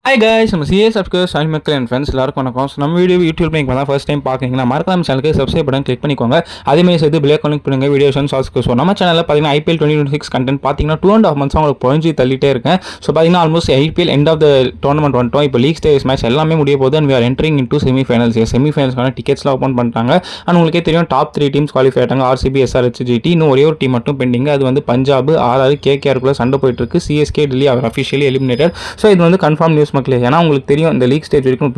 Hi guys, நம்ம CS அப்கர் Sai மக்கள் and friends எல்லாருக்கும் வணக்கம். ஸோ நம்ம வீடியோ யூடியூப்ல நீங்கள் தான் ஃபர்ஸ்ட் டைம் பார்க்குறீங்கன்னா மறக்காம சேனலுக்கு சப்ஸ்கிரைப் பண்ணி கிளிக் பண்ணிக்கோங்க. அதேமாதிரி சேர்த்து பிளே கனெக்ட் பண்ணுங்க வீடியோஸ் அண்ட் ஷார்ட்ஸ்க்கு. ஸோ நம்ம சேனலில் பார்த்தீங்கன்னா ஐபிஎல் 2026 கண்டென்ட் பார்த்தீங்கன்னா 2.5 months உங்களுக்கு புரிஞ்சு தள்ளிட்டே இருக்கேன். ஸோ பார்த்தீங்கன்னா almost IPL end of the tournament வந்துட்டோம். இப்போ லீக் ஸ்டேஜ் மேட்ச் எல்லாமே முடிய போது and we are entering into semifinals. செமிஃபைனல்ஸ்க்கான டிக்கெட்ஸ்லாம் ஓப்பன் பண்ணிட்டாங்க. அண்ட் உங்களுக்கே தெரியும் டாப் 3 டீம்ஸ் குவாலிஃபை ஆகிட்டாங்க. RCB, SRH, GT. இன்னும் ஒரே ஒரு டீம் மட்டும் பெண்டிங். அது வந்து பஞ்சாப், ஆர்ஆர், கேகேஆருக்குள்ள சண்டை போயிட்டு இருக்கு. சிஎஸ்கே டெல்லி அவர் அஃபிஷியலி எலிமினேட்டட். ஸோ இது வந்து கன்ஃபார்ம் நியூஸ் மக்களே. ஏன்னா உங்களுக்கு தெரியும் இந்த லீக் ஸ்டேஜ் வரைக்கும்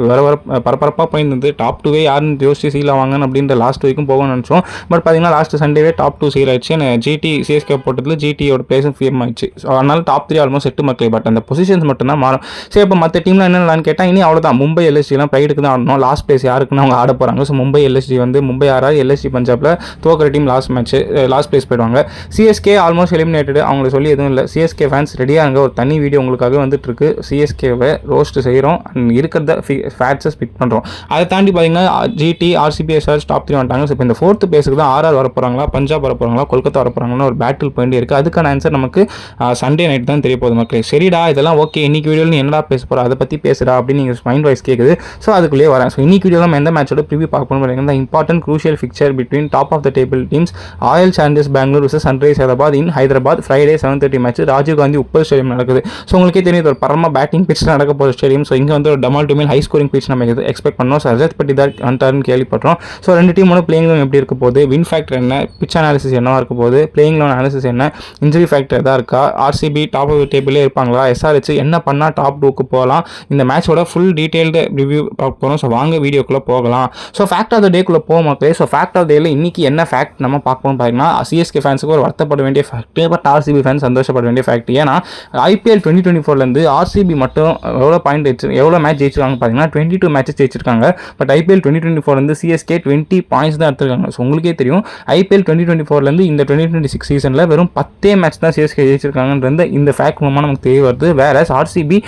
வர பரபரப்பாக போயிருந்தது. டாப் 2 யாருன்னு யோசிச்சு சீல் ஆவாங்கன்னு அப்படின்ற லாஸ்ட் வரைக்கும் போகணும்னு நினச்சோம். பட் பார்த்தீங்கன்னா லாஸ்ட் சண்டேவே டாப் 2 சீல் ஆயிடுச்சு. ஜிடி சிஎஸ்கே போட்டதில் ஜிடியோட பிளேஸும் ஃபியம் ஆயிடுச்சு. ஸோ அதனால டாப் 3 ஆல்மோஸ்ட் செட்டு மக்களே. பட் அந்த பொசிஷன்ஸ் மட்டும் தான் மாறும். சரி, இப்போ மற்ற டீம்லாம் என்னென்னு கேட்டால் இனி அவ்வளோதான். மும்பை எல்எஸ்டிலாம் ப்ரைடுக்கு தான் ஆடணும். லாஸ்ட் பிளேஸ் யாருக்குன்னு அவங்க ஆட போகிறாங்க. ஸோ மும்பை எல்எஸ்டி வந்து மும்பை ஆர்ஆர், எல்எஸ்டி பஞ்சாப்ல தோக்கிற டீம் லாஸ்ட் பிளேஸ் போயிடுவாங்க. CSK almost eliminated. அவங்களுக்கு சொல்லி எதுவும் இல்லை. சிஎஸ்கே ஃபேன்ஸ் ரெடியாக இருங்க. ஒரு தனி வீடியோ உங்களுக்காக வந்துட்டு இருக்கு. சிஎஸ்கேவை ரோஸ்ட் செய்கிறோம். இருக்கிறத ஃபேக்ட்ஸை ஸ்பிட் பண்ணுறோம். அதை தாண்டி பார்த்தீங்கன்னா ஜிடி, ஆர்சிபி, எஸ்ஆர்ஹெச் டாப் 3 வந்துட்டாங்க. ஸோ இப்போ இந்த 4th பிளேஸுக்கு தான் ஆர்ஆர் வர போகிறாங்களா, பஞ்சாப் வர போகிறாங்களா, கொல்கத்தா வர போகிறாங்களா ஒரு பேட்டில் பாயிண்ட் இருக்குது. அதுக்கான ஆன்சர் நமக்கு சண்டே நைட் தான் தெரிய போகுது மக்களே. சரிடா, இதெல்லாம் ஓகே. இன்னைக்கு வீடியோவில் நீ என்னடா பேச போகிற, அதை பற்றி பேசுகிறா அப்படின்னு நீங்கள் மைண்ட் வாய்ஸ் கேட்குது. ஸோ அதுக்குள்ளேயே வரேன். ஸோ இன்னைக்கு வீடியோவில் நம்ம எந்த மேட்சோட ப்ரிவியூ பார்க்கணும் பார்த்தீங்கன்னா important crucial fixture between top of the table teams Royal Challengers Bangalore vs Sunrise Hyderabad in Hyderabad. Friday 7:30 match Rajiv Gandhi Uppal stadium நடக்குது. ஸோ உங்களுக்கே தெரியும் ஒரு பரம பேட்டிங் பிட்ச் நடக்க போகிற ஸ்டேடியம். ஸோ இங்கே வந்து ஒரு டமால் டு ஹை ஸ்கோரிங் பிச் நம்ம எக்ஸ்பெக்ட் பண்ணோம். ஸோ ரஜத் பட்டிதார் வந்துட்டாருன்னு கேள்விப்பட்டோம். ஸோ ரெண்டு டீமோட பிளேயிங் லோன் எப்படி இருக்க போகுது, வின் ஃபேக்டர் என்ன, பிச் அனாலிசிஸ் என்னவா இருக்க போகுது, பிளேயிங் லோன் அனாலிசிஸ் என்ன, இன்ஜுரி ஃபேக்டர் எதாக இருக்கா, ஆர்சிபி டாப் ஆஃப் டேபிளே இருப்பாங்களா, எஸ்ஆர்ஹெச் என்ன பண்ணால் டாப் 2க்கு போகலாம், இந்த மேட்சோட ஃபுல் டீட்டெயில்டு ரிவ்யூ பார்க்க போகிறோம். ஸோ வாங்க வீடியோக்குள்ளே போகலாம். ஸோ ஃபேக்ட் ஆஃப் த டேக்குள்ளே போக மக்களே. ஸோ ஃபேக்ட் ஆஃப் டேல இன்னைக்கு என்ன ஃபேக்ட் நம்ம பார்க்கணும் பார்த்தீங்கன்னா சிஎஸ்கே ஃபேன்ஸுக்கு ஒரு வருத்தப்பட வேண்டிய ஃபேக்ட், பட் ஆர்சிபி ஃபேன்ஸ் சந்தோஷப்பட வேண்டிய ஃபேக்ட். ஏன்னா ஐபிஎல் 2024 ஆர்சிபி மட்டும் எவ்வளோ மேட்ச் ஜெயிச்சிருக்காங்க பார்த்தீங்கன்னா 22 மேட்சஸ் ஜெயிச்சிருக்காங்க. பட் ஐபிஎல் 2024 சிஎஸ்கே 20 பாயிண்ட்ஸ் தான் எடுத்துருக்காங்க. ஸோ உங்களுக்கே தெரியும் ஐபிஎல் 2024 இந்த 2026 சீசனில் வெறும் 10 மேட்ச் தான் சிஎஸ்கே ஜெயிச்சிருக்காங்கன்றது இந்த ஃபேக்ட் மூலமாக நமக்கு தெரிய வருது. வேற ஆர்சிபி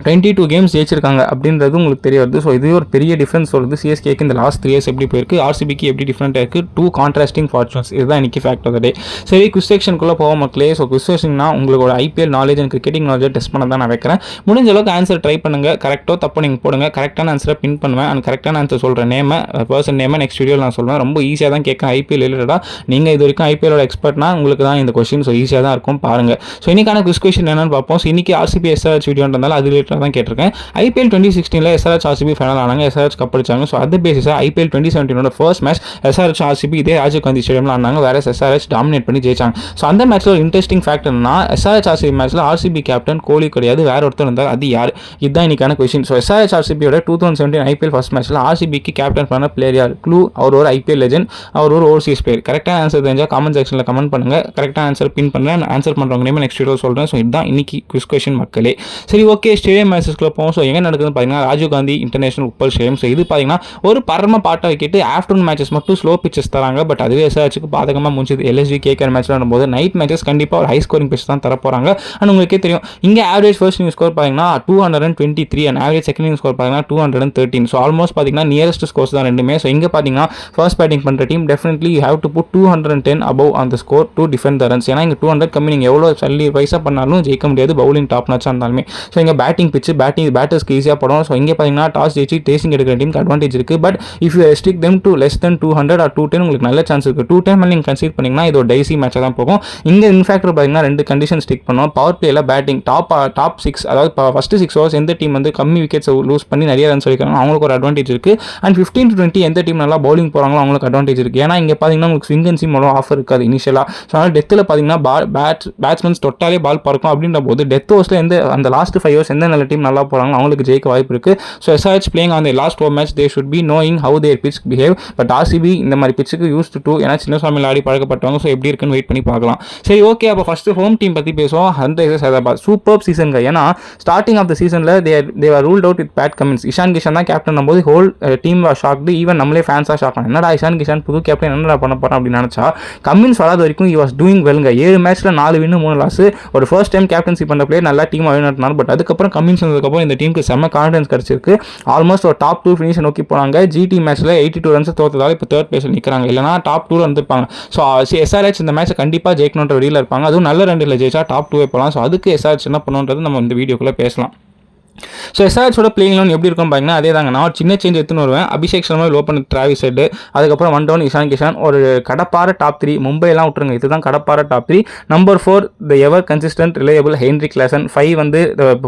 22 கேம்ஸ் ஜெயிச்சிருக்காங்க அப்படின்றது உங்களுக்கு தெரிய வருது. ஸோ இது ஒரு பெரிய டிஃப்ரென்ஸ் சொல்லுது சிஎஸ்கேக்கு இந்த லாஸ்ட் 3 இயர்ஸ் எப்படி போயிருக்கு, ஆர்சிபிக்கு எப்படி டிஃப்ரெண்ட்டாக இருக்குது. 2 கான்ட்ராஸ்டிங் ஃபார்ச்சூன்ஸ். இதுதான் இன்னைக்கு ஃபேக்ட் ஆஃப் த டே. சரி, குவிஸ் செக்ஷனுக்குள்ளே போக மக்களே. ஸோ குவிஸ் செக்ஷன்னா உங்களோட ஐபிஎல் நாலேஜ் அண்ட் கிரிக்கெட்டிங் நாலேஜை டெஸ்ட் பண்ண தான் நான் வைக்கிறேன். முடிஞ்ச அளவுக்கு ஆன்சர் ட்ரை பண்ணுங்கள். கரெக்டோ தப்போ நீங்கள் போடுங்க. கரெக்டான ஆன்சரை பின் பண்ணுவேன். அண்ட் கரெக்டான ஆன்சர் சொல்கிற பர்சன் நேமை நெக்ஸ்ட் வீடியோவில் நான் சொல்லுவேன். ரொம்ப ஈஸியாக தான் கேட்குறேன் ஐபிஎல் ரிலேட்டடாக. நீங்கள் இது வரைக்கும் ஐபிஎலோட எக்ஸ்பர்ட்னா உங்களுக்கு தான் இந்த கொஸ்டின் ஸோ ஈஸியாக தான் இருக்கும் பாருங்கள். ஸோ இன்னைக்கான குவிஸ் கொஸ்டின் என்னன்னு பார்ப்போம். ஸோ இன்னைக்கு ஆர்சிபி எஸ்ஆர்ஹெச் வீடியோன்றதால அது ரிலேட்டடாக தான் கேட்டிருக்கேன். ஐபிஎல் 2016 எஸ்ஆர்ஹெச் ஆர்சிபி ஃபைனல் ஆனாங்க. எஸ்ஆர்ஹெச் கப் அடிச்சாங்க. ஸோ அது பேசிஸாக IPL 2017 first match SRH RCB இதே ராஜீவ் காந்தி ஸ்டேடியமில் ஆனாங்க. வேற எஸ்ஆர்ஹெச் டாமினேட் பண்ணி ஜெயிச்சாங்க. ஸோ அந்த மேட்ச்சில் ஒரு இன்ட்ரெஸ்டிங் ஃபேக்ட் என்னன்னா எஸ்ஆர்ஹெச் ஆர்சிபி மேட்ச்சில் ஆர்சிபி கேப்டன் கோலி கிடையாது, வேற ஒருத்தர் இருந்தார். அது யார்? இதுதான் இன்னைக்கான கொஸ்டின். ஸோ எஸ்ஆர்ஹெச் ஆர்சிபியோட 2017 ஐபிஎல் ஃபர்ஸ்ட் மேட்ச்சில் ஆர்சிபிக்கு கேப்டன் பண்ண பிளேயர் யார்? க்ளூ, அவர் ஒரு ஐபிஎல் லெஜெண்ட், அவர் ஒரு ஓவர்சீஸ் பிளேயர். கரெக்டான ஆன்சர் தெரிஞ்சால் கமெண்ட் செக்ஷனில் கமெண்ட் பண்ணுங்க. கரெக்டான ஆன்சர் பின் பண்ணுறேன். ஆன்சர் பண்ணுறவங்க நேம் நெக்ஸ்ட் வீடியோ சொல்கிறேன். ஸோ இதுதான் இன்னைக்கு குவிஸ் கொஸ்டின் மக்களே. சரி, ஓகே. ஸ்டேடியம் மேட்சஸ்க்குள்ள போவோம். ஸோ எங்கே நடக்குதுன்னு பார்த்தீங்கன்னா Rajiv Gandhi international Uppal stadium. So இது பார்த்தீங்கன்னா ஒரு பரம பாட்டை வைக்கிட்டு ஆஃப்டர்நூன் மேட்சஸ் மட்டும் ஸ்லோ பிச்சஸ் தராங்க. பட் அதுவே எஸ்ஆர்ஹெச்சுக்கு பாதகமாக முடிஞ்சது. எல்எஸ்ஜி கேகேஆர் மேட்ச்லாம் வரும்போது நைட் மேட்சஸ் கண்டிப்பாக ஒரு ஹை ஸ்கோரிங் பிச் தான் தர போகிறாங்க. அண்ட் உங்களுக்கே தெரியும் இங்கே ஆவரேஜ் ஃபர்ஸ்ட் இன்னிங் ஸ்கோர் பார்த்தீங்கன்னா 223 and average second inning score பார்த்தீங்கன்னா 213. ஸோ ஆல்மோஸ்ட் பார்த்தீங்கன்னா நியரஸ்ட் ஸ்கோர்ஸ் தான் ரெண்டுமே. ஸோ இங்கே பார்த்தீங்கன்னா ஃபர்ஸ்ட் பேட்டிங் பண்ணுற team definitely you have to put 210 above on the score to defend the runs. ஏன்னா இங்கே 200 கம்மி. நீங்கள் எவ்வளோ சல்லி வைஸாக பண்ணாலும் ஜெயிக்க முடியாது பவுலிங் டாப் நாச்சாக இருந்தாலுமே. ஸோ இங்கே பேட்டிங் பிச்சு பேட்டர்ஸ்க்கு ஈஸியாக படும். ஸோ இங்கே பார்த்தீங்கன்னா டாஸ் ஜெயிச்சு டேசிங் எடுக்கிற டீமுக்கு அட்வான்டேஜ் இருக்குது. But if you restrict them to less than 200 or 210 உங்களுக்கு நல்ல சான்ஸ் இருக்குது. 210 மேலே நீங்கள் கன்சிடர் பண்ணிங்கன்னா இது ஒரு டைசி மேட்சாக தான் போகும். இங்கே இன்ஃபேக்டர் பார்த்தீங்கன்னா 2 கண்டிஷன் ஸ்டிக் பண்ணுவோம். பவர் பிளேயில் பேட்டிங் டாப் 6 அதாவது ஃபஸ்ட்டு 6 ஓவர்ஸ் எந்த டீம் வந்து கம்மி விக்கெட்ஸ் லூஸ் பண்ணி நிறைய ரன்ஸ் அடிக்கிறாங்க அவங்களுக்கு ஒரு அட்வான்டேஜ் இருக்குது. அண்ட் 15 to 20 எந்த டீம் நல்லா பவுலிங் போகிறாங்களோ அவங்களுக்கு அட்வான்டேஜ் இருக்குது. ஏன்னா இங்கே பார்த்தீங்கன்னா உங்களுக்கு ஸ்விங் அண்ட் சீம் ஆஃபர் இருக்காது இனிஷியலாக. ஸோ அதனால் டெத்தில் பார்த்தீங்கன்னா பேட்ஸ்மேன்ஸ் தொட்டாலே பால் பறக்கும். அப்படின்ற போது டெத் ஓவர்ஸில் அந்த லாஸ்ட் 5 ஓவர்ஸ் எந்த நல்ல டீம் நல்லா போகிறாங்களோ அவங்களுக்கு ஜெயிக்க வாய்ப்பு இருக்குது. So SRH playing on the last 4 match they should be knowing how their pitch behave. But RCB இந்த மாதிரி பிச்சுக்கு யூஸ்டு டு, ஏன்னா சின்ன சாமியில் ஆடி பழக்கப்பட்டவங்க. ஸோ எப்படி இருக்குன்னு வெயிட் பண்ணி பார்க்கலாம். சரி, ஓகே. அப்போ ஃபர்ஸ்ட் ஹோம் டீம் பற்றி பேசுவோம். சன்ரைசர்ஸ் ஹைதராபாத் சூப்பர் சீசனுங்க. ஏன்னா ஸ்டார்டிங் ஆஃப் த சீசனில் they are ruled out with Pat Cummins. Ishan Kishan தான் கேப்டன் போது whole team was shocked. Even நம்மளே ஃபேன்ஸாக ஷாக் பண்ணோம். என்னடா இஷான் கிஷன் புது கேப்டன் என்னடா பண்ண போகிறோம் அப்படின்னு நினச்சா கமின்ஸ் வராத வரைக்கும் he was doing well. 7 மேட்ச்சில் 4 வின்னு 3 லாஸ். ஒரு ஃபர்ஸ்ட் டைம் கேப்டன்சி பண்ண பிளேயர் நல்லா டீம் வழிநடத்தினார். பட் அதுக்கப்புறம் கமின்ஸ் வந்ததுக்கப்புறம் இந்த டீமுக்கு செம்ம கான்ஃபிடன்ஸ் கிடச்சிருக்கு. ஆல்மோஸ்ட் ஒரு டாப் 2 ஃபினிஷை நோக்கி போனாங்க. ஜிடி மேட்ச்சில் 82 ரன்ஸ் தோற்றதால இப்போ தேர்ட் பிளேஸில் நிற்கிறாங்க. இல்லைனா டாப் 2 வந்திருப்பாங்க. ஸோ எஸ்ஆர்ஹெச் இந்த மேட்ச்சை கண்டிப்பாக ஜெயிக்கணுன்ற வெளியில் இருப்பாங்க. அதுவும் நல்ல ரன்னில் ஜெயிச்சா டாப் 2 போகலாம். ஸோ அதுக்கு எஸ்ஆர்ஹெச் என்ன பண்ணுன்றது நம்ம இந்த வீடியோக்குள்ளே பேசலாம். ஸோ எஸ்ஆர்ஹெச்சோட பிளேயிங் லெவன் எப்படி இருக்கும் பார்த்தீங்கன்னா அதே தாங்க. நான் ஒரு சின்ன சேஞ்ச் எடுத்துன்னு வருவேன். Abhishek Sharma open Travis head, அதுக்கப்புறம் 1 டவுன் இஷான் கிஷான், ஒரு கடப்பார டாப் 3 மும்பைலாம் விட்டுருங்க, இதுதான் கடப்பார டாப் 3. நம்பர் 4 த எவர் கன்சிஸ்டன்ட் ரிலையபிள் ஹென்ரிக் கிளாசன். 5 வந்து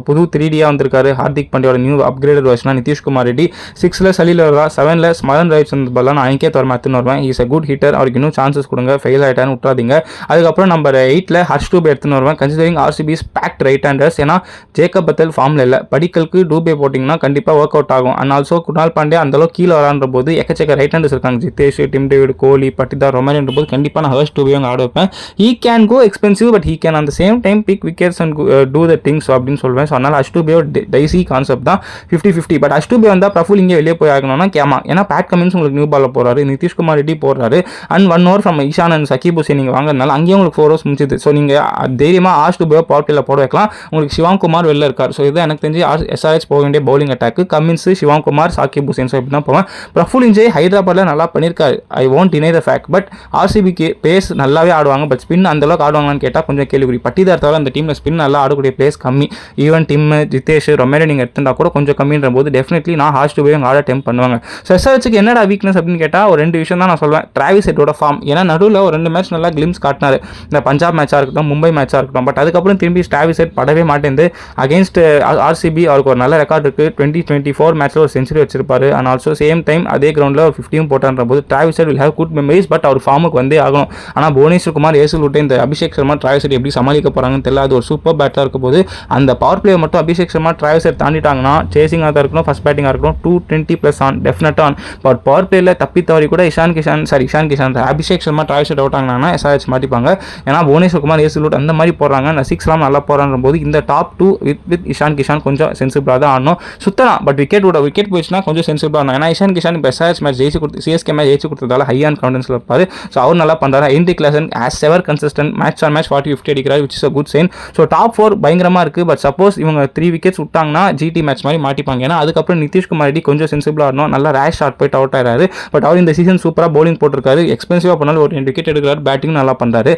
புது 3Dயாக வந்திருக்காரு ஹார்திக் பாண்டியோட நியூ அப்கிரேடட் வெர்ஷனாக நிதிஷ்குமார் ரெட்டி. 6ல சலீல் வரா, 7ல ஸ்மரன் ரவிச்சந்திரன் பல்லாம் நான் அனிகேத் வர்மா எடுத்துன்னு வருவேன். இஸ் அ குட் ஹிட்டர், அவருக்கு இன்னும் சான்சஸ் கொடுங்க, ஃபெயில் ஆகிட்டான்னு விட்டுறாதீங்க. அதுக்கப்புறம் நம்பர் 8ல ஹர்ஷ் டூபே எடுத்துன்னு வருவேன். Considering RCB's packed right handers, ஏன்னா ஜேக்கப் பத்தல் ஃபார்மில் இல்லை, படிக்கலுக்கு டூபே போட்டிங்கன்னா கண்டிப்பாக ஒர்க் அவுட் ஆகும். அண்ட் ஆல்சோ குணால் பாண்டியா அந்தளவு கீழே வரான்ற போது எக்கச்சக்க ரைட் ஹேண்டர்ஸ் இருக்காங்க, ஜிதேஷ், டிம் டேவிட், கோலி, பட்டிதார், ரொமானியன்ற போது கண்டிப்பாக நான் ஹர்ஷ் டூபே ஆட வைப்பேன். He can go expensive but he can அந்த same time pick wickets and do the things அப்படின்னு சொல்லுவேன். ஸோ அதனால் ஹர்ஷ் டூபே டைசி கான்செப்ட் தான் 50-50. பட் ஹர்ஷ் டூபே வந்தால் பிரஃபுல் இங்கே வெளியே போய் ஆகணும்னா கேமா, ஏன்னா பேட் கமின்ஸ் உங்களுக்கு நியூ பாலில் போகிறாரு, நிதிஷ்குமார் ரெட்டி போடுறாரு, and 1 over from Eshan and Sakib Hussain நீங்கள் வாங்குறதுனால அங்கேயும் உங்களுக்கு 4 ஓவர்ஸ் முடிச்சுது. ஸோ நீங்கள் தைரியமாக ஹர்ஷ் டூபே பவர் போட வைக்கலாம். உங்களுக்கு சிவகுமார் வெளில இருக்கார். ஸோ இதுதான் எனக்கு தெரிஞ்சு எஸ்ஆர்ஹெச் போக வேண்டிய bowling attack. Cummins, Sivakumar, Shakib Hussain. So இப்படி தான் போவேன். பிரஃபுல் இன்ஜய் ஹைதராபாத்தில் நல்லா பண்ணியிருக்காரு, I won't deny the fact. But ஆர்சிபிக்கு பேஸ் நல்லாவே ஆடுவாங்க, பட் ஸ்பின் அந்தளவுக்கு ஆடுவாங்கன்னு கேட்டால் கொஞ்சம் கேள்விக்குறி. பட்டிதார் தவிர அந்த டீமில் ஸ்பின் நல்லா ஆடக்கூடிய பிளேஸ் கம்மி. ஈவன் டிம், ஜிதேஷ், ரொமேரோ நீங்கள் எடுத்துட்டா கூட கொஞ்சம் கம்மின்ற போது டெஃபினெட்லி நான் ஹார்ஷ் டூபே ஆட டெம்ப் பண்ணுவாங்க. ஸோ எஸ்ஆர்ஹெச்சுக்கு என்னடா வீக்னஸ் அப்படின்னு கேட்டால் ஒரு 2 விஷயம் தான் நான் சொல்வேன். டிராவிஸ் ஹெட்டோட ஃபார்ம், ஏன்னா நடுவில் ஒரு 2 மேட்ச் நல்லா கிளிம்ஸ் காட்டினார், இந்த பஞ்சாப் மேட்சாக இருக்கட்டும், மும்பை மேட்சாக இருக்கட்டும். பட் அதுக்கப்புறம் திரும்பி டிராவிஸ் ஹெட் படவே மாட்டேங்குது. அகேன்ஸ்ட் ஆர்சிபி அவருக்கு ஒரு நல்ல ரெக்கார்ட் இருக்குது. 2024 மேட்ச்சில் ஒரு செஞ்சுரி வச்சிருப்பாரு. அண்ட் ஆல்சோ சேம் டைம் அதே கிரவுண்டில் ஒரு 50 போட்டான்ற போது Travis Head will have good memories. But அவர் ஃபார்முக்கு வந்தே ஆகணும். ஆனால் புவனேஸ்வர் குமார், ஏசுல் விட்டு இந்த அபிஷேக் சர்மா டிராவிஸ் ஹெட் எப்படி சமாளிக்க போகிறாங்கன்னு தெரியல. அது ஒரு சூப்பர் பேட்டாக இருக்க போது அந்த பவர் பிளே மட்டும் அபிஷேக் சர்மா டிராவிஸ் ஹெட் தாண்டிட்டாங்கன்னா சேசிங்காக தான் இருக்கணும், ஃபர்ஸ்ட் பேட்டிங்காக இருக்கணும், 220+ ஆன் டெஃபினட்டாக ஆன். பட் பவர் பிளேயில் தப்பி தவறி கூட Ishan Kishan Abhishek Sharma Travis Head out ஆகினாங்கன்னா எஸ்ஆர்ஹெச் மாட்டிப்பாங்க. ஏன்னா புவனேஸ்வர் குமார், ஏசுல் விட்டு அந்த மாதிரி போடுறாங்க. அந்த 6 நல்லா போகிறான்ற போது இந்த டாப் 2 வித் இஷான் கிஷான் கொஞ்சம் சென்சிபிளாக தான் ஆடணும். சுத்தலாம், பட் விக்கெட் போயிடுச்சுன்னா கொஞ்சம் சென்சிபிளாக இருந்தாங்க. ஏன்னா இஷான் கிஷான் இப்போ எஸ்ஆர்ஹெச் மேட்ச் ஜெயிச்சு கொடுத்து சிஎஸ்கே மேட்ச் ஜெயிச்சு கொடுத்ததால ஹை ஆன் கான்ஃபிடன்ஸில் இருப்பார். ஸோ அவர் நல்லா பண்ணுறாரு. Heinrich Klaasen as ever consistent, match on match 40-50 அடிக்கிறார், which is a good sign. So top 4 பயங்கரமாக இருக்குது. பட் சப்போஸ் இவங்க 3 விக்கெட்ஸ் விட்டாங்கன்னா ஜிடி மேட்ச் மாதிரி மாட்டிப்பாங்க. ஏன்னா அதுக்கப்புறம் நிதிஷ்குமார் ரெட்டி கொஞ்சம் சென்சிபிளாக ஆடணும், நல்லா ரேஷ் ஷாட் போயிட்டு அவுட் ஆகிறாரு. பட் அவர் இந்த சீசன் சூப்பராக பவுலிங் போட்டிருக்காரு, எக்ஸ்பென்சிவாக பண்ணாலும் ஒரு 2 விக்கெட் எடுக்கிறார், பேட்டிங் நல்லா பண்ணுறாரு.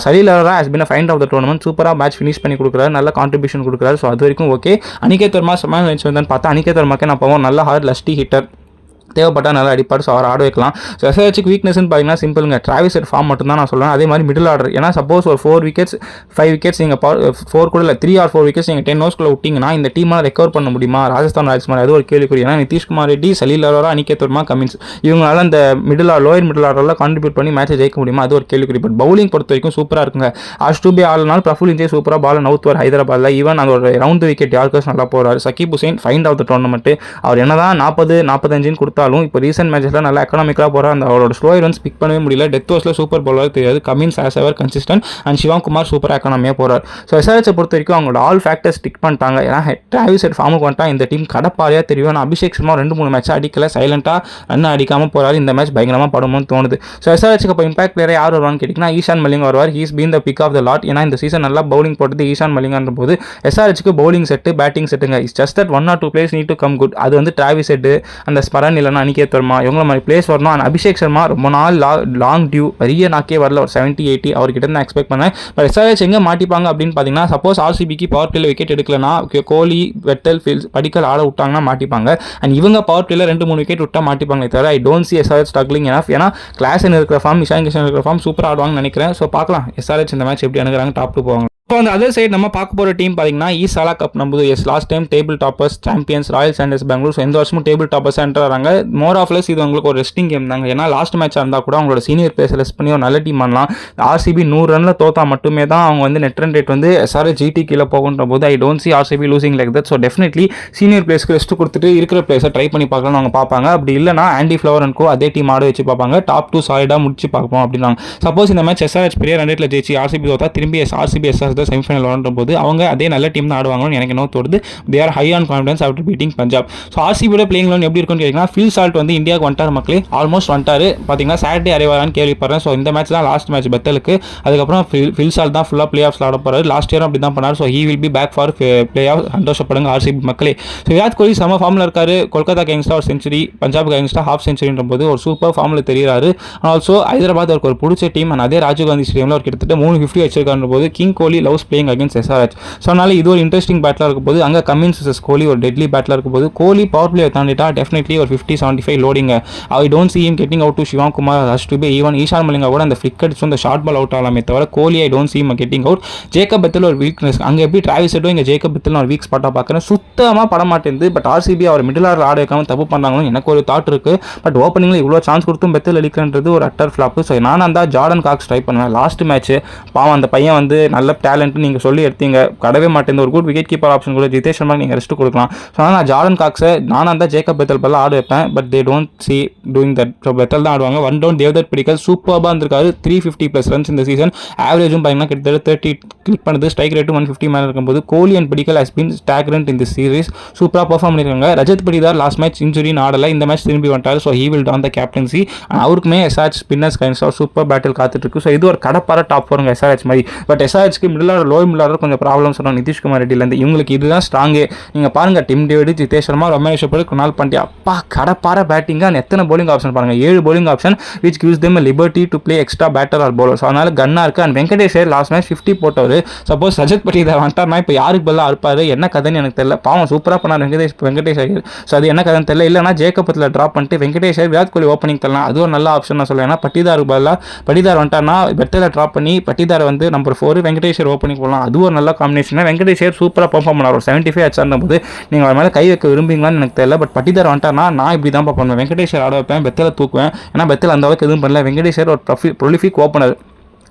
Salil Arora has been a find of the tournament, சூப்பராக மேட்ச் ஃபினிஷ் பண்ணி கொடுக்குறாரு, நல்ல கான்ட்ரிபியூஷன் கொடுக்குறாரு. ஸோ அது வரைக்கும் ஓகே. அனிகேத் வர்மா சமான மேட்ச் வந்தான்னு பார்த்தா அனிகேத் வர்மாக்கே நான் போவோம், நல்ல ஹார்ட் லஸ்டி ஹிட்டர், தேவைப்பட்டால் நல்லா அடிப்பார். ஸோ அவர் ஆட வைக்கலாம். ஸோ எஸ்ஆர்ஹெச்சுக்கு வீக்னஸ்ன்னு பார்த்தீங்கன்னா சிம்பிளுங்க, டிராவிஸ் ஹெட் ஃபார்ம் மட்டும் தான் நான் சொல்லுவேன். அதே மாதிரி மிடில் ஆர்டர், ஏன்னா சப்போஸ் ஒரு 4 விக்கெட்ஸ் 5 விக்கெட்ஸ் நீங்கள் 4 கூட இல்லை 3 or 4 விக்கெட்ஸ் நீங்கள் 10 ஓவர்ஸ்க்குள்ள விட்டிங்கன்னா இந்த டீமாக ரெக்கவர் பண்ண முடியுமா? ராஜஸ்தான் ராயல்ஸ் மாதிரி அது ஒரு கேள்விக்குறி. ஏன்னா நிதிஷ்குமார் ரெட்டி, சலீல் அரோரா, அனிகேத் வர்மா, கமின்ஸ் இவங்களால இந்த லோயர் மிடில் ஆர்டரில் கான்ட்ரிபியூட் பண்ணி மேட்சை ஜெயிக்க முடியுமா? அது ஒரு கேள்விக்குறி. பட் பவுலிங் பொறுத்த வரைக்கும் சூப்பராக இருக்குங்க. ஹர்ஷ் டூபே ஆளுனாலும் பிரஃபுல் இன்ஜே சூப்பராக பால் நவுத்துவார் ஹைதராபாத்தில். ஈவன் அந்த ஒரு ரவுண்ட் விக்கெட் யாருக்கர்ஸ் நல்லா போகிறார். Shakib Hussain find of the tournament. அவர் என்னதான் 40-45 கொடுத்தாலும் இப்போ ரீசென்ட் மேட்சஸ்ல நல்லா எக்கனாமிக்கலாக போகிறார். அந்த அவரோட ஸ்லோ ரன்ஸ் பிக் பண்ணவே முடியல. டெத் ஓவர்ஸில் சூப்பர் பவுலர் தெரியாது. Cummins as ever consistent and Sivakumar super எக்கனாமியாக போகிறார். ஸோ எஸ்ஆர்ஹெச்சை பொறுத்த வரைக்கும் அவங்களோட ஆல் ஃபேக்டர்ஸ் ஸ்டிக் பண்ணிட்டாங்க. ஏன்னா டிராவிஸ் ஹெட் ஃபார்முக்கு வந்துட்டா இந்த டீம் கடப்பாறையாக தெரியும். ஆனால் அபிஷேக் சர்மா 2-3 மேட்ச் அடிக்கல, சைலண்டாக ரன் அடிக்காமல் போகிறாரு. இந்த மேட்ச் பயங்கரமாக படுமோன்னு தோணுது. ஸோ எஸ்ஆர்ஹெச்சுக்கு இப்போ இம்பாக்ட் பிளேயர் யார் வருவான்னு கேட்டிங்கன்னா ஈஷான் மலிங் வருவார். He's been the pick of the lot. ஏன்னா இந்த சீசன் நல்லா பவுலிங் போட்டது ஈஷான் மலிங்கான்ற போது எஸ்ஆர்ஹெச்சுக்கு பவுலிங் செட்டு, பேட்டிங் செட்டுங்க. It's just that 1 or 2 places need to come good. அது வந்து டிராவிஸ் ஹெட், அந்த ஸ்மரன் இல்லைன்னா அனிகேத் வர்மா இவங்கள மாதிரி பிளேஸ் வரணும். அண்ட் அபிஷேக் சர்மா ரொம்ப நாள் லாங் டியூ, பெரிய நாக்கே வரல, ஒரு 70-80 அவர்கிட்ட தான் எக்ஸ்பெக்ட் பண்ணேன். பட் எஸ்ஆர்ஹெச் எங்கே மாட்டிப்பாங்க அப்படின்னு பார்த்தீங்கன்னா சப்போஸ் ஆர்சிபிக்கு பவர் பிளேல விக்கெட் எடுக்கலனா, கோலி, வெட்டல், ஃபீல்ஸ், படிக்கல் ஆட விட்டாங்கன்னா மாட்டிப்பாங்க. அண்ட் இவங்க பவர் பிளேல 2-3 விக்கெட் விட்டா மாட்டிப்பாங்களே தவிர I don't see SRH struggling enough. ஏன்னா கிளாஸ் இருக்கிற ஃபார்ம், இஷான் கிஷன் இருக்கிற ஃபார்ம் சூப்பராக ஆடுவாங்கன்னு நினைக்கிறேன். ஸோ பார்க்கலாம் எஸ்ஆர்ஹெச் இந்த மேட்ச் எப்படி அனுப்புறாங்க, டாப் 2 போவாங்க. இப்போ அந்த அதர் சைடு நம்ம பார்க்க போகிற டீம் பார்த்தீங்கன்னா ஈசாலா கப் நம்புது. Yes last time table toppers champions Royal Challengers Bangalore. So இந்த வருஷமும் டேபிள் டாப்பர்ஸ் என்டர் வராங்க. மோர் ஆஃப் லெஸ் இது உங்களுக்கு ஒரு ரெஸ்டிங் கேம் தாங்க. ஏன்னா லாஸ்ட் மேட்சாக இருந்தால் கூட அவங்களோட சீனியர் பிளேஸ் ரெஸ்ட் பண்ணி ஒரு நல்ல டீம் பண்ணலாம். ஆர்சிபி 100 ரனில் தோத்தா மட்டுமே தான் அவங்க வந்து நெட் ரன் ரேட் வந்து எஸ்ஆர்ஹெச் ஜிடி கீழே போகுன்ற போது I don't see RCB losing like that. So definitely senior பிளேஸ்க்கு ரெஸ்ட் கொடுத்துட்டு இருக்கிற பிளேஸை ட்ரை பண்ணி பார்க்கலாம்னு அவங்க பார்ப்பாங்க. அப்படி இல்லைனா ஆண்டி ஃப்ளவர் அண்ட் கோ அதே டீம் ஆட வச்சு பார்ப்பாங்க. டாப் 2 சாலிடாக முடிச்சு பார்ப்போம் அப்படின்னாங்க. சப்போஸ் இந்த மேட்ச் எஸ்ஆர்ஹெச் பெரிய ரன் ரேட்டில் ஜெயிச்சு ஆர்சிபி தோத்தா திரும்பி ஆர்சிபி எஸ்ஆர்ஹெச் தான் செமிஃபைனல் விளாடும் போது அவங்க அதே நல்ல டீம் தான் ஆடுவாங்கன்னு எனக்கு என்ன தோடுது. They are high on confidence after beating Punjab. So ஆர்சிபியோட பிளேயிங் லெவன் எப்படி இருக்குன்னு கேட்டிங்கன்னா, ஃபில் சால்ட் வந்து இந்தியாவுக்கு வந்துட்டார் மக்களே, ஆல்மோஸ்ட் வந்துட்டார். பார்த்தீங்கன்னா சாட்டர்டே அரைவாரான்னு கேள்விப்படுறேன். ஸோ இந்த மேட்ச் தான் லாஸ்ட் மேட்ச் பெத்தலுக்கு. அதுக்கப்புறம் ஃபில் சால்ட் தான் ஃபுல்லாக பிளே ஆஃப்ஸ் ஆட போகிறார். லாஸ்ட் இயரும் அப்படி தான் பண்ணார். So he will be back for play off. சந்தோஷப்படுங்க ஆர்சிபி மக்களே. ஸோ விராட் கோலி செம ஃபார்மில் இருக்காரு. கொல்கத்தா கேங்ஸ்டா ஒரு செஞ்சுரி, பஞ்சாப் கேங்ஸ்டா ஹாஃப் செஞ்சுரின்ற போது ஒரு சூப்பர் ஃபார்மில் தெரிகிறாரு. ஆல்சோ ஹைதராபாத் அவருக்கு ஒரு பிடிச்ச டீம். அதே ராஜீவ்காந்தி ஸ்டேடியமில் ஒரு கிட்டத்தட்ட 350 வச்சிருக்காரு போது king Kohli loves playing against SRH. So அதனால இது ஒரு இன்ட்ரெஸ்டிங் பேட்டில் இருக்கும் போது அங்கே கமின்ஸ் vs கோலி ஒரு டெட்லி பேட்டில் இருக்கும் போது கோலி பவர் பிளே தாண்டிட்டா டெஃபினெட்லி ஒரு 50-75 loading. I don't see him getting out to Shivam Kumar, rush to be even Ishan Malinga கூட அந்த ஃபிளிக் அடிச்சு அந்த ஷார்ட் பால் அவுட் ஆகலாமே தவிர Kohli I don't see him getting out. Jacob Bethell ஒரு வீக்னஸ். அங்கே எப்படி டிராவிஸ் ஹெட்டோ இங்கே ஜேக்கப் பெத்தல் ஒரு வீக் ஸ்பாட்டாக பார்க்குறேன். சுத்தமாக படமாட்டேங்குது. பட் ஆர்சிபி அவர் மிடில் ஆர்டர் ஆட வைக்காம தப்பு பண்ணுறாங்கன்னு எனக்கு ஒரு தாட் இருக்குது. பட் ஓப்பனிங்கில் இவ்வளோ சான்ஸ் கொடுத்தும் பெத்தல் அடிக்கிறது ஒரு அட்டர் ஃப்ளாப். ஸோ நான் அந்த ஜார்டன் காக்ஸ் ட்ரை பண்ணுவேன். லாஸ்ட் மேட்ச் பாவம் அந்த பையன் வந்து நல்ல டேலண்ட்டு நீங்கள் சொல்லி எடுத்தீங்க, கடவே மாட்டேன். ஒரு குட் விக்கெட் கீப்பர் ஆப்ஷன் கூட ஜிதேஷ் சர்மா நீங்கள் ரெஸ்ட் கொடுக்கலாம். ஸோ ஆனால் நான் ஜார்டன் காக்ஸை நான் அந்த ஜேக்கப் பெத்தல் பல்ல ஆட வைப்பேன். But they don't see doing that. So Bethel தான் ஆடுவாங்க. 1 டவுன் தேவ்தத் பிடிக்கல் சூப்பராக இருந்திருக்காரு. 350+ ரன்ஸ் இந்த சீசன். ஆவரேஜும் பார்த்தீங்கன்னா கிட்டத்தட்ட 30 கிளிக் பண்ணுது. ஸ்ட்ரைக் ரேட்டு 150 மேலே இருக்கும்போது Kohli and Padikkal has been standout in the series. சூப்பராக பர்ஃபார்ம் பண்ணியிருக்காங்க. ரஜத் படிதார் லாஸ்ட் மேட்ச் இன்ஜுரின்னு ஆடலை. இந்த மேட்ச் திரும்பி வந்துட்டார். So he will don the captaincy. அவருக்குமே SRH spinners kinds of super battle காத்துட்ருக்கு. ஸோ இது ஒரு கடப்பார டாப் போருங்க SRH மாதிரி. பட் SRHக்கு middle order low middle order கொஞ்சம் ப்ராப்ளம் சொன்னோம் நிதிஷ்குமார் ரெட்டிலேருந்து. இவங்களுக்கு இதுதான் ஸ்ட்ராங்கே. நீங்கள் பாருங்கள் Tim David, Jitesh Sharma, Ramesh but, Krunal Pandya, அப்பா கடப்பார பேட்டிங்காக எத்தனை bowling ஆப்ஷன் பாருங்கள். 7 bowling option which gives them liberty to play extra batter or bowler. So அதனால் கன்னா இருக்குது. அண்ட் வெங்கடேஷ் லாஸ்ட் மேட்ச் 50 போட்டவர். சப்போஸ் ரஜத் படிதார் வந்துட்டார்னா இப்போ யாருக்கு பதிலாக இருப்பார் என்ன கதைன்னு எனக்கு தெரியல. பாவம் சூப்பராக பண்ணார் வெங்கடேஷ் ஐயர். ஸோ அது என்ன கதைன்னு தெரியல. இல்லைனா ஜேக்கபத்தில் ட்ராப் பண்ணிட்டு வெங்கடேஷ் விராட் கோலி ஓப்பனிங் தரலாம். அது ஒரு நல்ல ஆப்ஷன் நான் சொல்லுவேன். ஏன்னா பட்டிதாருக்கு பதிலாக படிதார் வந்துட்டார்னா பெட்டில் ட்ராப் பண்ணி பட்டிதார் வந்து நம்பர் 4 வெங்கடேஷர் ஓப்பனிங் போடலாம். அது ஒரு நல்ல காம்பினேஷன். வெங்கடேஷர் சூப்பராக பர்ஃபார்ம் பண்ணார். ஒரு 75 அடிச்சிருந்த போது நீங்கள் அவர் மேலே கை வைக்க விரும்புங்களான்னு எனக்கு தெரியல. பட் பட்டிதார் வந்துட்டார்னா நான் இப்படி தான் பண்ணுவேன். வெங்கடேஷர் ஆட வைப்பேன், பெத்தில் தூக்குவேன். ஏன்னா பெத்தில் அந்த அளவுக்கு எதுவும் பண்ணல. வெங்கடேஷர் ஒரு ப்ரொலிஃபிக் ஓப்பனர்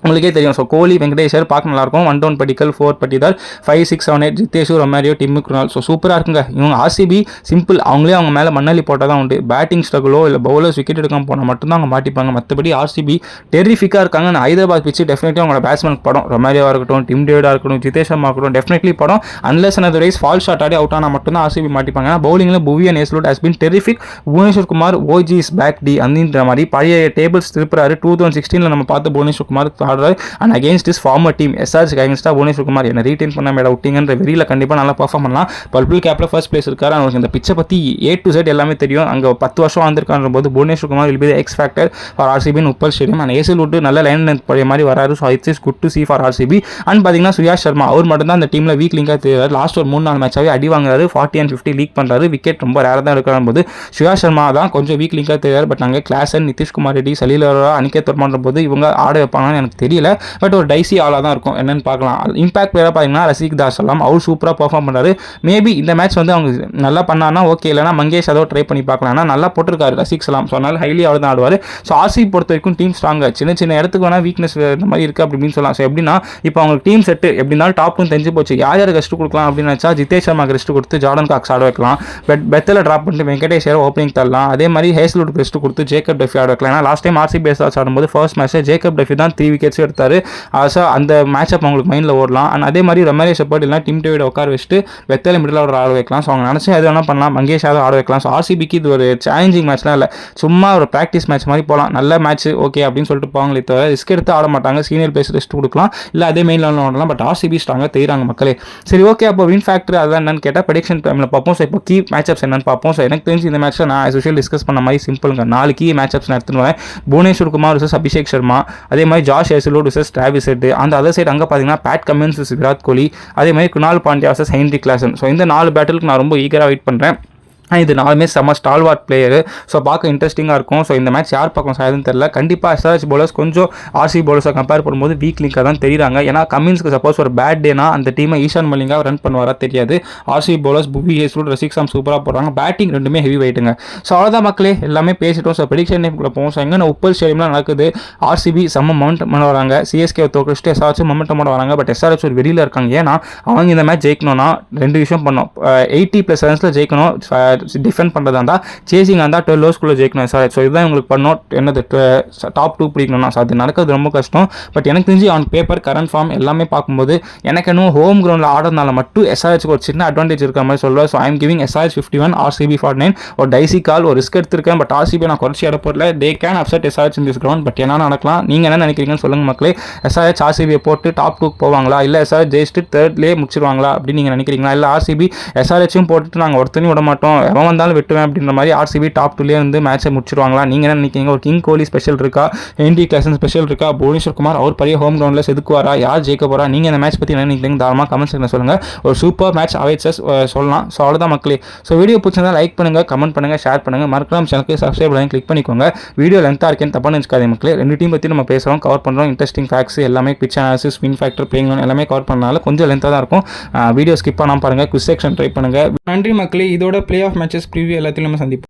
உங்களுக்கே தெரியும். ஸோ கோலி வெங்கடேஷர் பார்க்க நல்லாயிருக்கும். 1 down Padikkal 4 Patidar 5, 6, 7, 8 Jitesh, Romario, Tim, Krunal. So சூப்பராக இருக்குங்க. இவங்க ஆர்சிபி சிம்பிள் அவங்களே அவங்க மேலே மண்ணலி போட்டால் தான் உண்டு. பேட்டிங் ஸ்ட்ரகுளோ இல்லை பவுலர்ஸ் விக்கெட் எடுக்காமல் போனால் மட்டும்தான் அவங்க மாட்டிப்பாங்க. மற்றபடி ஆர்சிபி டெரிஃபிக்காக இருக்காங்க. நான் ஹைதராபாத் பிச்சு டெஃபினெட்லி அவங்களோட பேட்ஸ்மேன் படம். ரொமாரியோவாக இருக்கட்டும், டிம் டேவிடாக இருக்கட்டும், ஜிதேஷ் சர்மா இருக்கட்டும், டெஃபினெட்லி படம். Unless and otherwise false shot ஆடி அவுட் ஆனால் மட்டும்தான் ஆர்சிபி மாட்டிப்பாங்க. பவுலிங்கில் Bhuvi and Hazlewood has been terrific. Bhuvneshwar Kumar OG is back டி அப்படின்ற மாதிரி பழைய டேபிள்ஸ் திருப்புறாரு. 2016 நம்ம பார்த்து புவனேஸ்வர் குமார் ஆடுறாரு. And against is former team SRH அகேன்ஸ்டாக புவனேஸ்வர் குமார் என்ன ரீட்டைன் பண்ண மேடம் விட்டிங்கன்ற வெறியில் கண்டிப்பாக நல்லா பர்ஃபார்ம் பண்ணலாம். பர்பிள் கேப்பில் ஃபர்ஸ்ட் பிளேஸ் இருக்காரு. அவங்களுக்கு இந்த பிச்சை பற்றி A to Z எல்லாமே தெரியும். அங்கே 10 வருஷம் வந்திருக்கான்ற போது Bhuvneshwar Kumar will be X factor for RCB Uppal stadium. And ஏசில் விட்டு நல்ல லைன் லென்த் பழைய மாதிரி வராரு. So it's is good to see for RCB. And பார்த்தீங்கன்னா சுயாஷ் சர்மா அவர் மட்டும் தான் அந்த டீமில் வீக் லிங்காக தெரியாது. லாஸ்ட் ஒரு 3-4 மேட்சாகவே அடி வாங்குறாரு. 40 and 50 லீக் பண்ணுறாரு. விக்கெட் ரொம்ப ரேராக தான் எடுக்கிற போது சுயாஷ் சர்மா தான் கொஞ்சம் வீக் லிங்காக தெரியாது. பட் நாங்கள் கிளாஸன், நிதிஷ்குமார் ரெட்டி, சலீலரா, அனிகேத் வர்மான்ற போது இவங்க ஆட வைப்பாங்கன்னு எனக்கு தெரியல. பட் ஒரு டைசி ஆளாக தான் இருக்கும். என்னென்னு பார்க்கலாம். இம்பாக்ட் பிளேயராக பார்த்தீங்கன்னா ரசிக் தாஸ் எல்லாம் அவர் சூப்பராக பர்ஃபார்ம் பண்ணுறாரு. மேபி இந்த மேட்ச் வந்து அவங்க நல்லா பண்ணானா ஓகே, இல்லைனா மங்கேஷ் அதோ ட்ரை பண்ணி பார்க்கலாம். ஆனால் நல்லா போட்டிருக்காரு ரசிக் சலாம். ஸோ அதனால் ஹைலி அவர் தான் ஆடுவார். ஸோ ஆர்சிபி பொறுத்த வரைக்கும் டீம் ஸ்ட்ராங்காக சின்ன சின்ன இடத்துக்கு வேணால் வீக்னஸ் இந்த மாதிரி இருக்குது அப்படின்னு சொல்லலாம். ஸோ எப்படின்னா இப்போ அவங்க டீம் செட்டு எப்படினாலும் டாப்னு தெரிஞ்சு போச்சு. யார் யாருக்கு ரெஸ்ட் கொடுக்கலாம் அப்படின்னு நினச்சா ஜிதேஷ் சர்மாக்கு ரெஸ்ட் கொடுத்து ஜார்டன் காக்ஸ் ஆட வைக்கலாம். பெத்தில் ட்ராப் பண்ணிட்டு வெங்கடேஷர் ஓப்பனிங் தரலாம். அதே மாதிரி ஹேஸ்லுட் ரெஸ்ட் கொடுத்து ஜேக்கப் டெஃபி ஆட வைக்கலாம். ஏன்னா லாஸ்ட் டைம் RCB ஆடும்போது ஃபர்ஸ்ட் மேட்ச் ஜேக்கப் டெஃபி தான் 3 விக்கெட்ஸ் எடுத்தார். ஸோ அந்த மேட்சப் அவங்களுக்கு மைண்டில் ஓடலாம். அண்ட் அதே மாதிரி ரொமாரியோ ஷெப்பர்ட் இல்லை டிம் டேவிட் உட்கார வச்சுட்டு வெத்தலை மிடில் ஆர்டர் ஆட வைக்கலாம். ஸோ அவங்க நினச்சி எது வேணால் பண்ணலாம். மங்கேஷ் யாதவ் ஆட வைக்கலாம். ஸோ RCBக்கு இது ஒரு சேலஞ்சிங் மேட்ச்லாம் இல்லை, சும்மா ஒரு ப்ராக்டிஸ் மேட்ச் மாதிரி போகலாம். நல்ல மேட்ச் ஓகே அப்படின்னு சொல்லிட்டு போவாங்களே தவிர ரிஸ்க் எடுத்து ஆட மாட்டாங்க. சீனியர் பிளேஸ் ரெஸ்ட் கொடுக்கலாம், இல்லை அதே மெயின் லெவலில் ஆடலாம். பட் RCB ஸ்ட்ராங்காக தெரியுறாங்க மக்களே. சரி ஓகே, அப்போ வின் ஃபேக்டர் அதெல்லாம் என்னன்னு கேட்டால் ப்ரெடிக்ஷன் டைமில் பார்ப்போம். ஸோ இப்போ கீ மேட்சப்ஸ் என்னன்னு பார்ப்போம். ஸோ எனக்கு தெரிஞ்சு இந்த மேட்ச்சில் நான் யூஷுவல் டிஸ்கஸ் பண்ண மாதிரி சிம்பிளுங்க 4 கீ மேட்சப்ஸ் நான் எடுத்துன்னு வரேன். புவனேஸ்வர் குமார் vs அபிஷேக் சர்மா, அதே மாதிரி Josh Hazlewood vs Travis head. அந்த அதர் சைடு அங்கே பார்த்தீங்கன்னா Pat Cummins vs Virat Kohli, அதே மாதிரி Kunal Pandya vs Henry Klaasen. So இந்த 4 பேட்டிலுக்கு நான் ரொம்ப ஈகராக வெயிட் பண்ணுறேன். இது 4மே செம்ம ஸ்டால்வார்ட் பிளேயரு. ஸோ பார்க்க இன்ட்ரெஸ்டிங்காக இருக்கும். ஸோ இந்த மேட்ச் யார் பக்கம் சாயதுன்னு தெரியல. கண்டிப்பாக SRH பவுலர்ஸ் கொஞ்சம் RCB பவுலர்ஸை கம்பேர் பண்ணும்போது வீக் லிங்காக தான் தெரியுறாங்க. ஏன்னா கமின்ஸ்க்கு சப்போஸ் ஒரு பேட் டேனா அந்த டீமை ஈஷான் மலிங்கா ரன் பண்ணுவாரா தெரியாது. RCB பவுலர்ஸ் புவி ஹேஸ்லுட், ரசிக் சாம் சூப்பராக போடுறாங்க. பேட்டிங் ரெண்டுமே ஹெவி வெயிட்டுங்க. ஸோ அவ்வளோதான் மக்களே, எல்லாமே பேசிட்டோம். ஸோ ப்ரெடிக்ஷன் டைம்குள்ளே போவோம். ஸோ எங்கே உப்பல் ஸ்டேடியம்லாம் நடக்குது. RCB செம்ம மொமெண்டம் வராங்க. CSK தோக்கடிச்சுட்டு SRH மொமெண்டமோட வராங்க. பட் SRH ஒரு வெளியில் இருக்காங்க. ஏன்னா அவங்க இந்த மேட்ச் ஜெயிக்கணும்னா 2 விஷயம் பண்ணணும். 80+ ரன்ஸில் ஜெயிக்கணும். டிஃபெண்ட் பண்ணுறதா இருந்தால் சேசிங் இருந்தால் 12 ஓவர்ஸ்குள்ளே ஜெயிக்கணும் சார். ஸோ இதுதான் உங்களுக்கு பண்ணோம் என்னது டாப் 2 பிடிக்கணும்னா. ஸோ அது நடக்கிறது ரொம்ப கஷ்டம். பட் எனக்கு தெரிஞ்சு ஆன் பேப்பர் கரண்ட் ஃபார்ம் எல்லாமே பார்க்கும்போது எனக்கு இன்னும் ஹோம் கிரவுண்டில் ஆடுறதுனால மட்டும் எஸ்ஆர்ஹெச்க்கு ஒரு சின்ன அட்வான்டேஜ் இருக்கிற மாதிரி சொல்லுவேன். So I am giving SRH 51 RCB 49. ஒரு டைசி கால், ஒரு ரிஸ்க் எடுத்திருக்கேன். பட் RCB நான் குறைச்சி இட போடல. They can upset SRH in this ground. But என்ன நடக்கலாம், நீங்கள் என்ன நினைக்கிறீங்கன்னு சொல்லுங்கள் மக்களே. எஸ்ஆர்ஹெச் RCB போட்டு டாப் 2க்கு போவாங்களா, இல்லை எஸ்ஆர்ஹெச் ஜெயிச்சுட்டு 3rd முடிச்சிருவாங்களா அப்படின்னு நீங்கள் நினைக்கிறீங்களா? இல்லை RCB எஸ்ஆர்ஹெச்சும் போட்டுட்டு நாங்கள் ஒருத்தனையும் விட மாட்டோம், எவன் வந்தாலும் விட்டுவேன் அப்படின்ற மாதிரி RCB டாப் 2லேயே வந்து மேட்சை முடிச்சிருவாங்களா? நீங்கள் என்ன நினைக்கிறீங்க? ஒரு கிங் கோலி ஸ்பெஷல் இருக்கா, ஹென்ரி கிளாசன் ஸ்பெஷல் இருக்கா, புவனேஸ்வர் குமார் அவர் பெரிய ஹோம் கிரவுண்டில் செதுக்குவாரா, யார் ஜெயிக்க போகிறா? நீங்கள் இந்த மேட்ச் பற்றி என்ன நினைக்கிறீங்க தாராளமாக கமெண்ட் செக்ஷனில் சொல்லுங்கள். ஒரு சூப்பர் மேட்ச் அவைச்சஸ் சொல்லலாம். ஸோ அவ்வளோதான் மக்களே. ஸோ வீடியோ பிடிச்சிருந்தா லைக் பண்ணுங்கள், கமெண்ட் பண்ணுங்கள், ஷேர் பண்ணுங்கள், மறக்காம சேனலுக்கு சப்ஸ்கிரைப் பண்ணி கிளிக் பண்ணிக்கோங்க. வீடியோ லென்த்தாக இருக்கேன்னு தப்பாக நினச்சிக்காதீங்க மக்களே. 2 டீம் பற்றி நம்ம பேசுகிறோம், கவர் பண்ணுறோம், இன்ட்ரெஸ்டிங் ஃபேக்ட்ஸ் எல்லாமே, pitch analysis, win factor, playing எல்லாமே கவர் பண்ணனால கொஞ்சம் லென்த்தாக தான் இருக்கும். வீடியோ ஸ்கிப் பண்ணாமல் பாருங்கள், குவிஸ் செக்ஷன் ட்ரை பண்ணுங்கள். நன்றி மக்களே. இதோட பிளே ஆஃப் மேட்சஸ் ப்ரிவியூ எல்லாத்தையும் நம்ம சந்திப்போம்.